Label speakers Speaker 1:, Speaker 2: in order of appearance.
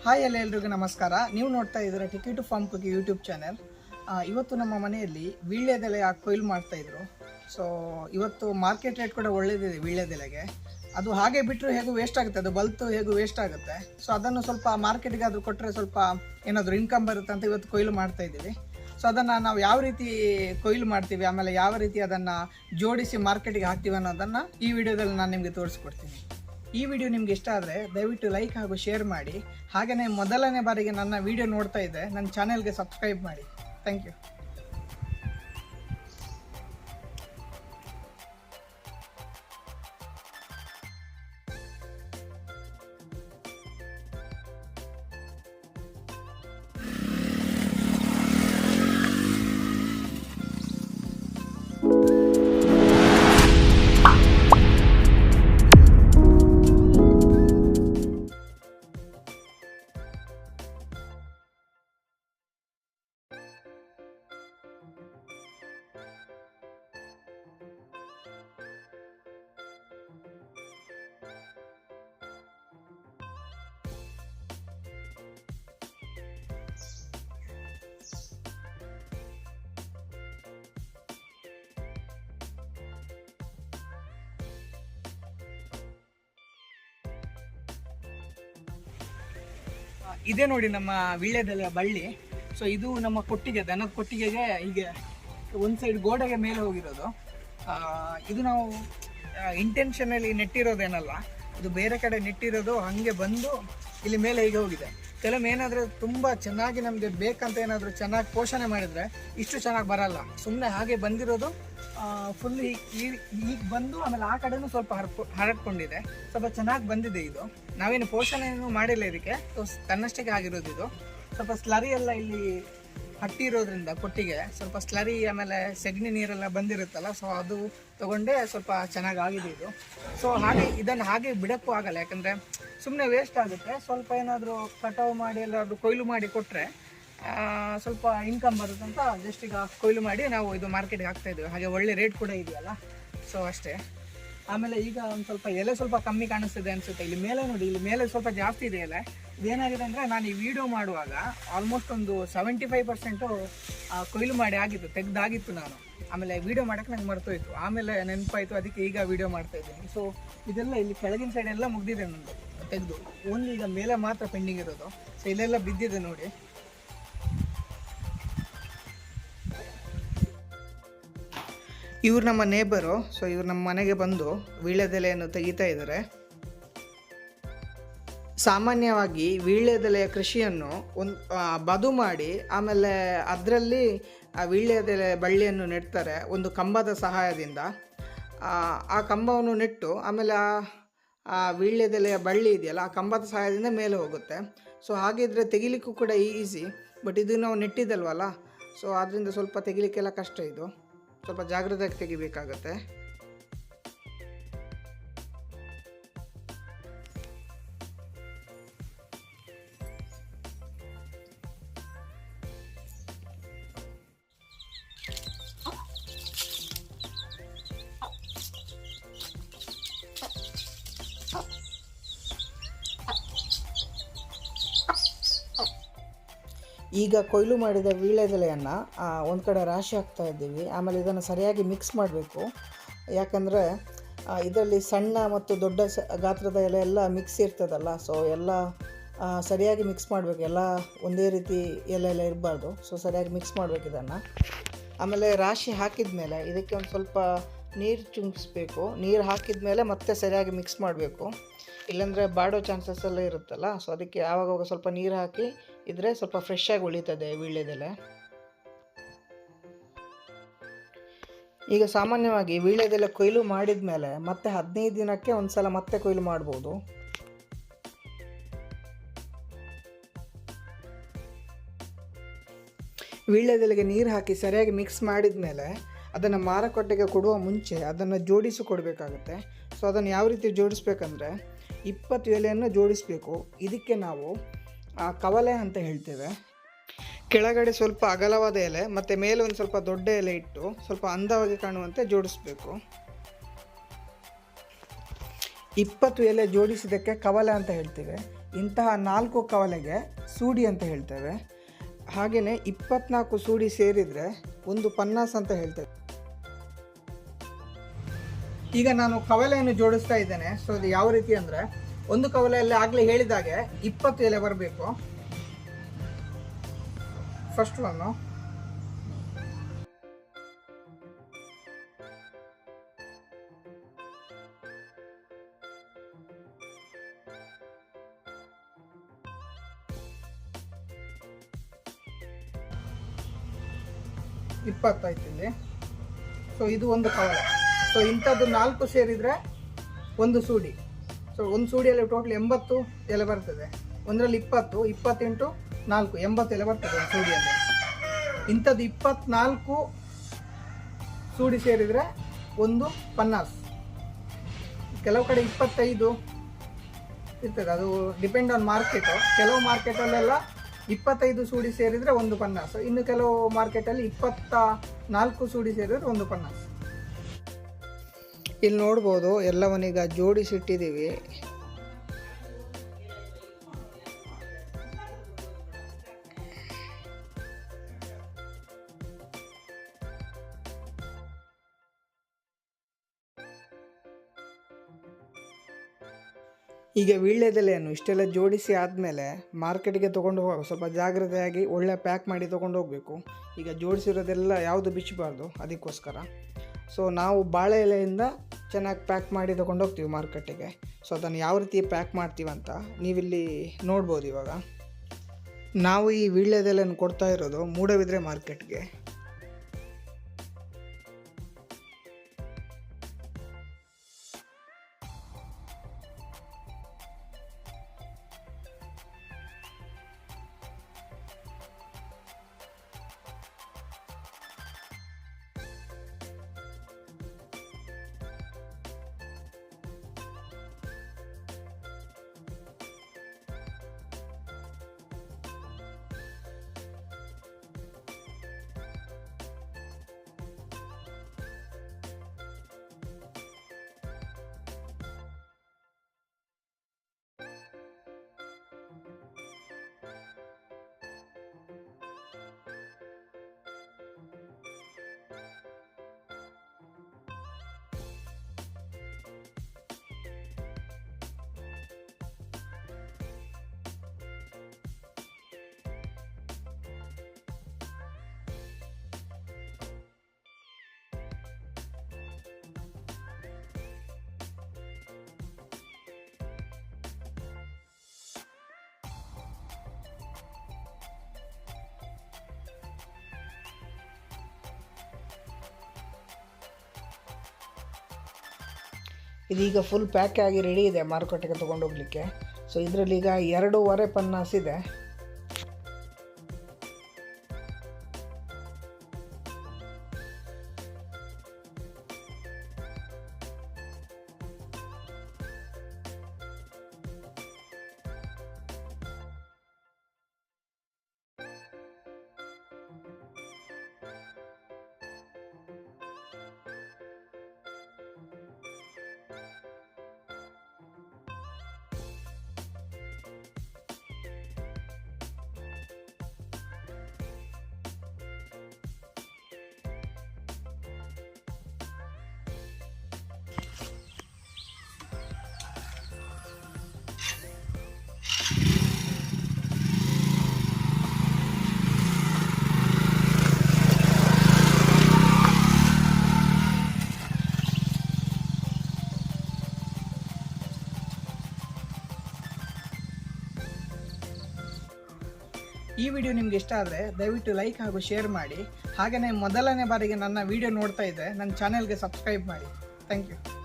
Speaker 1: Hi ಎಲ್ರಿಗೂ ನಮಸ್ಕಾರ. ನೀವು ನೋಡ್ತಾ ಇದ್ದೀರಾ ticket farm cookie YouTube channel. ಇವತ್ತು ನಮ್ಮ ಮನೆಯಲ್ಲಿ ವೀಳ್ಯದೆಲೆ ಕೊಯ್ಲು ಮಾಡ್ತಾಯಿದ್ರು. ಸೊ ಇವತ್ತು ಮಾರ್ಕೆಟ್ ರೇಟ್ ಕೂಡ ಒಳ್ಳೆಯದಿದೆ ವೀಳ್ಯದೆಲೆಗೆ. ಅದು ಹಾಗೆ ಬಿಟ್ಟರು ಹೇಗೂ ವೇಸ್ಟ್ ಆಗುತ್ತೆ, ಅದು ಬಲ್ತು ಹೇಗೂ ವೇಸ್ಟ್ ಆಗುತ್ತೆ. ಸೊ ಅದನ್ನು ಸ್ವಲ್ಪ ಮಾರ್ಕೆಟ್ಗೆ ಆದರೂ ಕೊಟ್ಟರೆ ಸ್ವಲ್ಪ ಏನಾದರೂ ಇನ್ಕಮ್ ಬರುತ್ತೆ ಅಂತ ಇವತ್ತು ಕೊಯ್ಲು ಮಾಡ್ತಾಯಿದ್ದೀವಿ. ಸೊ ಅದನ್ನು ನಾವು ಯಾವ ರೀತಿ ಕೊಯ್ಲು ಮಾಡ್ತೀವಿ, ಆಮೇಲೆ ಯಾವ ರೀತಿ ಅದನ್ನು ಜೋಡಿಸಿ ಮಾರ್ಕೆಟಿಗೆ ಹಾಕ್ತೀವಿ ಅನ್ನೋದನ್ನು ಈ ವಿಡಿಯೋದಲ್ಲಿ ನಾನು ನಿಮಗೆ ತೋರಿಸ್ಕೊಡ್ತೀನಿ. ಈ ವಿಡಿಯೋ ನಿಮ್ಗೆ ಇಷ್ಟ ಆದರೆ ದಯವಿಟ್ಟು ಲೈಕ್ ಹಾಗೂ ಶೇರ್ ಮಾಡಿ. ಹಾಗೆಯೇ ಮೊದಲನೇ ಬಾರಿಗೆ ನನ್ನ ವಿಡಿಯೋ ನೋಡ್ತಾ ಇದ್ದರೆ ನನ್ನ ಚಾನೆಲ್ಗೆ ಸಬ್ಸ್ಕ್ರೈಬ್ ಮಾಡಿ. Thank you. ಇದೇ ನೋಡಿ ನಮ್ಮ ವೀಳ್ಯದೆಲೆ ಬಳ್ಳಿ. ಸೊ ಇದು ನಮ್ಮ ಕೊಟ್ಟಿಗೆ, ದನದ ಕೊಟ್ಟಿಗೆಗೆ ಹೀಗೆ ಒಂದು ಸೈಡ್ ಗೋಡೆಗೆ ಮೇಲೆ ಹೋಗಿರೋದು. ಇದು ನಾವು ಇಂಟೆನ್ಷನಲ್ಲಿ ನೆಟ್ಟಿರೋದೇನಲ್ಲ, ಇದು ಬೇರೆ ಕಡೆ ನೆಟ್ಟಿರೋದು. ಹಾಗೆ ಬಂದು ಇಲ್ಲಿ ಮೇಲೆ ಹೀಗೆ ಹೋಗಿದೆ. ಕೆಲವೊಮ್ಮೆ ಏನಾದರೂ ತುಂಬ ಚೆನ್ನಾಗಿ ನಮಗೆ ಬೇಕಂತ ಏನಾದರೂ ಚೆನ್ನಾಗಿ ಪೋಷಣೆ ಮಾಡಿದರೆ ಇಷ್ಟು ಚೆನ್ನಾಗಿ ಬರಲ್ಲ. ಸುಮ್ಮನೆ ಹಾಗೆ ಬಂದಿರೋದು ಫುಲ್ ಈಗ ಬಂದು ಆಮೇಲೆ ಆ ಕಡೆನೂ ಸ್ವಲ್ಪ ಹರಡ್ಕೊಂಡಿದೆ. ಸ್ವಲ್ಪ ಚೆನ್ನಾಗಿ ಬಂದಿದೆ. ಇದು ನಾವೇನು ಪೋಷಣೆಯನ್ನು ಮಾಡಿಲ್ಲ ಇದಕ್ಕೆ, ತನ್ನಷ್ಟಕ್ಕೆ ಆಗಿರೋದು. ಇದು ಸ್ವಲ್ಪ ಸ್ಲರಿ ಎಲ್ಲ ಇಲ್ಲಿ ಹಟ್ಟಿರೋದ್ರಿಂದ ಕೊಟ್ಟಿಗೆ ಸ್ವಲ್ಪ ಸ್ಲರಿ ಆಮೇಲೆ ಸೆಗಣಿ ನೀರೆಲ್ಲ ಬಂದಿರುತ್ತಲ್ಲ, ಸೊ ಅದು ತಗೊಂಡೇ ಸ್ವಲ್ಪ ಚೆನ್ನಾಗಿ ಆಗಿದೆ ಇದು. ಸೊ ಹಾಗೆ ಇದನ್ನು ಹಾಗೆ ಬಿಡೋಕ್ಕೂ ಆಗಲ್ಲ, ಯಾಕಂದರೆ ಸುಮ್ಮನೆ ವೇಸ್ಟ್ ಆಗುತ್ತೆ. ಸ್ವಲ್ಪ ಏನಾದರೂ ಕಟಾವು ಮಾಡಿ ಎಲ್ಲಾದರೂ ಕೊಯ್ಲು ಮಾಡಿ ಕೊಟ್ಟರೆ ಸ್ವಲ್ಪ ಇನ್ಕಮ್ ಬರುತ್ತೆ ಅಂತ ಜಸ್ಟ್ ಈಗ ಕೊಯ್ಲು ಮಾಡಿ ನಾವು ಇದು ಮಾರ್ಕೆಟ್ಗೆ ಹಾಕ್ತಾಯಿದ್ದೀವಿ. ಹಾಗೆ ಒಳ್ಳೆ ರೇಟ್ ಕೂಡ ಇದೆಯಲ್ಲ, ಸೊ ಅಷ್ಟೇ. ಆಮೇಲೆ ಈಗ ಒಂದು ಸ್ವಲ್ಪ ಎಲೆ ಸ್ವಲ್ಪ ಕಮ್ಮಿ ಕಾಣಿಸ್ತಿದೆ ಅನಿಸುತ್ತೆ. ಇಲ್ಲಿ ಮೇಲೆ ನೋಡಿ, ಇಲ್ಲಿ ಮೇಲೆ ಸ್ವಲ್ಪ ಜಾಸ್ತಿ ಇದೆ ಎಲೆ. ಇದೇನಾಗಿದೆ ಅಂದರೆ ನಾನು ಈ ವಿಡಿಯೋ ಮಾಡುವಾಗ ಆಲ್ಮೋಸ್ಟ್ ಒಂದು 75% ಕೊಯ್ಲು ಮಾಡಿ ಆಗಿತ್ತು, ತೆಗೆದಾಗಿತ್ತು ನಾನು. ಆಮೇಲೆ ವೀಡಿಯೋ ಮಾಡೋಕ್ಕೆ ನಂಗೆ ಮರ್ತೋಯ್ತು, ಆಮೇಲೆ ನೆನಪಾಯಿತು, ಅದಕ್ಕೆ ಈಗ ವೀಡಿಯೋ ಮಾಡ್ತಾಯಿದ್ದೀನಿ. ಸೊ ಇದೆಲ್ಲ ಇಲ್ಲಿ ಕೆಳಗಿನ ಸೈಡ್ ಎಲ್ಲ ಮುಗಿದಿದೆ ನಂದು ತೆಗೆದು, ಓನ್ಲಿ ಈಗ ಮೇಲೆ ಮಾತ್ರ ಪೆಂಡಿಂಗ್ ಇರೋದು. ಸೊ ಇಲ್ಲೆಲ್ಲ ಬಿದ್ದಿದೆ ನೋಡಿ. ಇವ್ರು ನಮ್ಮ ನೇಬರು. ಸೊ ಇವ್ರು ನಮ್ಮ ಮನೆಗೆ ಬಂದು ವೀಳ್ಯದೆಲೆಯನ್ನು ತೆಗಿತಾ ಇದ್ದಾರೆ. ಸಾಮಾನ್ಯವಾಗಿ ವೀಳ್ಯದೆಲೆಯ ಕೃಷಿಯನ್ನು ಬದು ಮಾಡಿ ಆಮೇಲೆ ಅದರಲ್ಲಿ ವೀಳ್ಯದೆಲೆ ಬಳ್ಳಿಯನ್ನು ನೆಡ್ತಾರೆ ಒಂದು ಕಂಬದ ಸಹಾಯದಿಂದ. ಆ ಕಂಬವನ್ನು ನೆಟ್ಟು ಆಮೇಲೆ ಆ ವೀಳ್ಯದೆಲೆಯ ಬಳ್ಳಿ ಇದೆಯಲ್ಲ, ಆ ಕಂಬದ ಸಹಾಯದಿಂದ ಮೇಲೆ ಹೋಗುತ್ತೆ. ಸೊ ಹಾಗಿದ್ರೆ ತೆಗಿಲಿಕ್ಕೂ ಕೂಡ ಈಸಿ. ಬಟ್ ಇದು ನಾವು ನೆಟ್ಟಿದ್ದಲ್ವಲ್ಲ, ಸೊ ಅದರಿಂದ ಸ್ವಲ್ಪ ತೆಗಿಲಿಕ್ಕೆಲ್ಲ ಕಷ್ಟ. ಇದು ಸ್ವಲ್ಪ ಜಾಗ್ರತೆಯಾಗಿ ತೆಗಿಬೇಕಾಗತ್ತೆ. ಈಗ ಕೊಯ್ಲು ಮಾಡಿದ ವೀಳ್ಯದೆಲೆಯನ್ನು ಒಂದು ಕಡೆ ರಾಶಿ ಹಾಕ್ತಾ ಇದ್ದೀವಿ. ಆಮೇಲೆ ಇದನ್ನು ಸರಿಯಾಗಿ ಮಿಕ್ಸ್ ಮಾಡಬೇಕು, ಯಾಕಂದರೆ ಇದರಲ್ಲಿ ಸಣ್ಣ ಮತ್ತು ದೊಡ್ಡ ಗಾತ್ರದ ಎಲೆ ಎಲ್ಲ ಮಿಕ್ಸ್ ಇರ್ತದಲ್ಲ. ಸೊ ಎಲ್ಲ ಸರಿಯಾಗಿ ಮಿಕ್ಸ್ ಮಾಡಬೇಕು, ಎಲ್ಲ ಒಂದೇ ರೀತಿ ಎಲೆ ಇರಬಾರ್ದು. ಸೊ ಸರಿಯಾಗಿ ಮಿಕ್ಸ್ ಮಾಡಬೇಕು ಇದನ್ನು. ಆಮೇಲೆ ರಾಶಿ ಹಾಕಿದ ಮೇಲೆ ಇದಕ್ಕೆ ಒಂದು ಸ್ವಲ್ಪ ನೀರು ಚುಂಗಿಸ್ಬೇಕು. ನೀರು ಹಾಕಿದ ಮೇಲೆ ಮತ್ತೆ ಸರಿಯಾಗಿ ಮಿಕ್ಸ್ ಮಾಡಬೇಕು, ಇಲ್ಲಾಂದರೆ ಬಾಡೋ ಚಾನ್ಸಸ್ ಎಲ್ಲ ಇರುತ್ತಲ್ಲ. ಸೊ ಅದಕ್ಕೆ ಆವಾಗವಾಗ ಸ್ವಲ್ಪ ನೀರು ಹಾಕಿ ಇದ್ರೆ ಸ್ವಲ್ಪ ಫ್ರೆಶ್ ಆಗಿ ಉಳಿತದೆ ವೀಳ್ಯದೆಲೆ. ಈಗ ಸಾಮಾನ್ಯವಾಗಿ ವೀಳ್ಯದೆಲೆ ಕೊಯ್ಲು ಮಾಡಿದ ಮೇಲೆ ಮತ್ತೆ 15 ದಿನಕ್ಕೆ ಒಂದು ಸಲ ಮತ್ತೆ ಕೊಯ್ಲು ಮಾಡ್ಬೋದು. ವೀಳ್ಯದೆಲೆಗೆ ನೀರು ಹಾಕಿ ಸರಿಯಾಗಿ ಮಿಕ್ಸ್ ಮಾಡಿದ ಮೇಲೆ ಅದನ್ನು ಮಾರುಕಟ್ಟೆಗೆ ಕೊಡುವ ಮುಂಚೆ ಅದನ್ನು ಜೋಡಿಸಿ ಕೊಡಬೇಕಾಗುತ್ತೆ. ಸೊ ಅದನ್ನು ಯಾವ ರೀತಿ ಜೋಡಿಸ್ಬೇಕಂದ್ರೆ 20 ಎಲೆಯನ್ನು ಜೋಡಿಸಬೇಕು. ಇದಕ್ಕೆ ನಾವು ಕವಲೆ ಅಂತ ಹೇಳ್ತೇವೆ. ಕೆಳಗಡೆ ಸ್ವಲ್ಪ ಅಗಲವಾದ ಎಲೆ ಮತ್ತು ಮೇಲೆ ಒಂದು ಸ್ವಲ್ಪ ದೊಡ್ಡ ಎಲೆ ಇಟ್ಟು ಸ್ವಲ್ಪ ಅಂದವಾಗಿ ಕಾಣುವಂತೆ ಜೋಡಿಸಬೇಕು. 20 ಎಲೆ ಜೋಡಿಸಿದ್ದಕ್ಕೆ ಕವಲೆ ಅಂತ ಹೇಳ್ತೇವೆ. ಇಂತಹ 4 ಕವಲೆಗೆ ಸೂಡಿ ಅಂತ ಹೇಳ್ತೇವೆ. ಹಾಗೆಯೇ 24 ಸೂಡಿ ಸೇರಿದರೆ ಒಂದು ಪನ್ನಾಸ್ ಅಂತ ಹೇಳ್ತೇವೆ. ಈಗ ನಾನು ಕವಲೆಯನ್ನು ಜೋಡಿಸ್ತಾ ಇದ್ದೇನೆ. ಸೊ ಅದು ಯಾವ ರೀತಿ ಅಂದರೆ, ಒಂದು ಕವಲೆಯಲ್ಲಿ ಆಗಲೇ ಹೇಳಿದಾಗೆ 20 ಎಲೆ ಬರಬೇಕು. ಫಸ್ಟ್ ಒನ್ನು, ಆಯ್ತು ಇಲ್ಲಿ. ಸೊ ಇದು ಒಂದು ಕವಲೆ. ಸೊ ಇಂಥದ್ದು 4 ಸೇರಿದರೆ ಒಂದು ಸೂಡಿ. ಸೊ ಒಂದು ಸೂಡಿಯಲ್ಲಿ ಟೋಟಲ್ 80 ಎಲೆ ಬರ್ತದೆ. ಒಂದರಲ್ಲಿ 20 ಇಂಟು 4 80 ಎಲೆ ಬರ್ತದೆ ಒಂದು ಸೂಡಿಯಲ್ಲಿ. ಇಂಥದ್ದು 24 ಸೂಡಿ ಸೇರಿದರೆ ಒಂದು ಪನ್ನಾಸ್. ಕೆಲವು ಕಡೆ 25 ಇರ್ತದೆ, ಅದು ಡಿಪೆಂಡ್ ಆನ್ ಮಾರ್ಕೆಟು. ಕೆಲವು ಮಾರ್ಕೆಟಲ್ಲೆಲ್ಲ 25 ಸೂಡಿ ಸೇರಿದರೆ ಒಂದು ಪನ್ನಾಸ್, ಇನ್ನು ಕೆಲವು ಮಾರ್ಕೆಟಲ್ಲಿ 24 ಸೂಡಿ ಸೇರಿದರೆ ಒಂದು ಪನ್ನಾಸ್. ಇಲ್ಲಿ ನೋಡ್ಬೋದು ಎಲ್ಲವನ್ನೀಗ ಜೋಡಿಸಿಟ್ಟಿದ್ದೀವಿ. ಈಗ ವೀಳ್ಯದೆಲೆಯನ್ನು ಇಷ್ಟೆಲ್ಲ ಜೋಡಿಸಿ ಆದಮೇಲೆ ಮಾರ್ಕೆಟಿಗೆ ತೊಗೊಂಡು ಹೋಗುವಾಗ ಸ್ವಲ್ಪ ಜಾಗ್ರತೆಯಾಗಿ ಒಳ್ಳೆ ಪ್ಯಾಕ್ ಮಾಡಿ ತೊಗೊಂಡು ಹೋಗಬೇಕು. ಈಗ ಜೋಡಿಸಿರೋದೆಲ್ಲ ಯಾವುದು ಬಿಚ್ಚಬಾರ್ದು, ಅದಕ್ಕೋಸ್ಕರ. ಸೊ ನಾವು ಬಾಳೆ ಎಲೆಯಿಂದ ಚೆನ್ನಾಗಿ ಪ್ಯಾಕ್ ಮಾಡಿ ತೊಗೊಂಡು ಹೋಗ್ತೀವಿ ಮಾರ್ಕೆಟಿಗೆ. ಸೊ ಅದನ್ನು ಯಾವ ರೀತಿ ಪ್ಯಾಕ್ ಮಾಡ್ತೀವಂತ ನೀವಿಲ್ಲಿ ನೋಡ್ಬೋದು. ಇವಾಗ ನಾವು ಈ ವೀಳ್ಯದೆಲೆಯನ್ನು ಕೊಡ್ತಾ ಇರೋದು ಮೂಡಬಿದ್ರೆ ಮಾರ್ಕೆಟ್ಗೆ. ಇದೀಗ ಫುಲ್ ಪ್ಯಾಕ್ ಆಗಿ ರೆಡಿ ಇದೆ ಮಾರುಕಟ್ಟೆಗೆ ತೊಗೊಂಡು ಹೋಗಲಿಕ್ಕೆ. ಸೊ ಇದರಲ್ಲಿ ಈಗ 2.5 ಪನ್ನಾಸ್ ಇದೆ. ಈ ವಿಡಿಯೋ ನಿಮ್ಗೆ ಇಷ್ಟ ಆದರೆ ದಯವಿಟ್ಟು ಲೈಕ್ ಹಾಗೂ ಶೇರ್ ಮಾಡಿ. ಹಾಗೆಯೇ ಮೊದಲನೇ ಬಾರಿಗೆ ನನ್ನ ವಿಡಿಯೋ ನೋಡ್ತಾ ಇದ್ದರೆ ನನ್ನ ಚಾನೆಲ್ಗೆ ಸಬ್ಸ್ಕ್ರೈಬ್ ಮಾಡಿ. Thank you.